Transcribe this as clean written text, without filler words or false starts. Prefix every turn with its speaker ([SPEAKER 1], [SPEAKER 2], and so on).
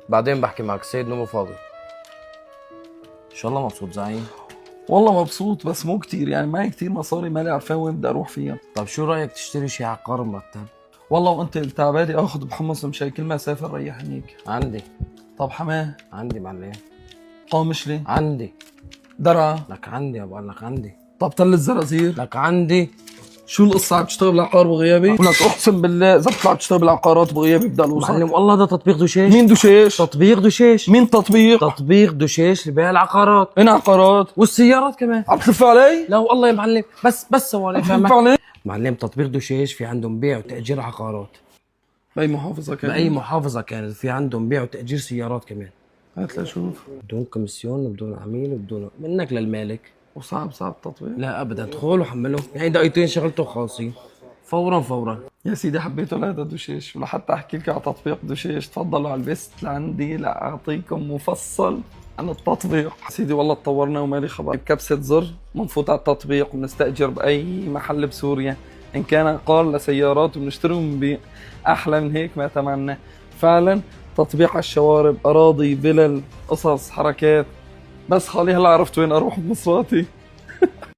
[SPEAKER 1] بعدين بحكي معك. السيد نومه فاضي. ان شاء الله مبسوط زعيم.
[SPEAKER 2] والله مبسوط بس مو كتير، يعني معي كتير مصاري مالي عارفين وين بدي اروح فيها.
[SPEAKER 1] طب شو رايك تشتري شي عقار مرتب؟
[SPEAKER 2] والله وانت قلت عبالي اخذ بحمص مشان كل ما اسافر ريح هنيك.
[SPEAKER 1] عندي.
[SPEAKER 2] طب حماه؟
[SPEAKER 1] عندي معلم.
[SPEAKER 2] قامشلي؟
[SPEAKER 1] عندي.
[SPEAKER 2] درعا؟
[SPEAKER 1] لك عندي بقول لك عندي.
[SPEAKER 2] طب تل الزرازير؟
[SPEAKER 1] لك عندي.
[SPEAKER 2] شو القصة، عم تشتغل بالعقار بغيابي؟ ولك اقسم بالله اذا بتطلع بتشتغل بالعقارات بغيابي بدي الوصل.
[SPEAKER 1] معلم والله ده تطبيق دوشيش.
[SPEAKER 2] مين دوشيش؟
[SPEAKER 1] تطبيق دوشيش.
[SPEAKER 2] مين تطبيق؟
[SPEAKER 1] تطبيق دوشيش لبيع العقارات
[SPEAKER 2] وين عقارات؟
[SPEAKER 1] والسيارات كمان.
[SPEAKER 2] عم تلف علي؟
[SPEAKER 1] لا والله يا معلم، بس ثواني
[SPEAKER 2] عم تلف
[SPEAKER 1] فهمك.
[SPEAKER 2] علي؟
[SPEAKER 1] معلم تطبيق دوشيش في عندهم بيع وتأجير عقارات
[SPEAKER 2] بأي محافظة كانت؟
[SPEAKER 1] بأي محافظة كانت. في عندهم بيع وتأجير سيارات كمان.
[SPEAKER 2] هات لشوف.
[SPEAKER 1] بدون كوميسيون وبدون عميل وبدون منك للمالك.
[SPEAKER 2] وصعب التطبيق؟
[SPEAKER 1] لا ابدا، ادخل وحمله، يعني دقيقتين شغلته خالصين. فورا.
[SPEAKER 2] يا سيدي حبيته لهذا دوشيش، ولحتى احكي لك على تطبيق دوشيش تفضلوا على البيست لعندي لاعطيكم مفصل عن التطبيق. سيدي والله تطورنا ومالي خبر. بكبسة زر بنفوت على التطبيق وبنستأجر بأي محل بسوريا إن كان عقار لسيارات وبنشتري ونبيع. أحلى من هيك ما أتمنى فعلا. تطبيق على الشوارب، أراضي، فلل، قصص، حركات. بس خالي هلا عرفت وين أروح بمصراتي.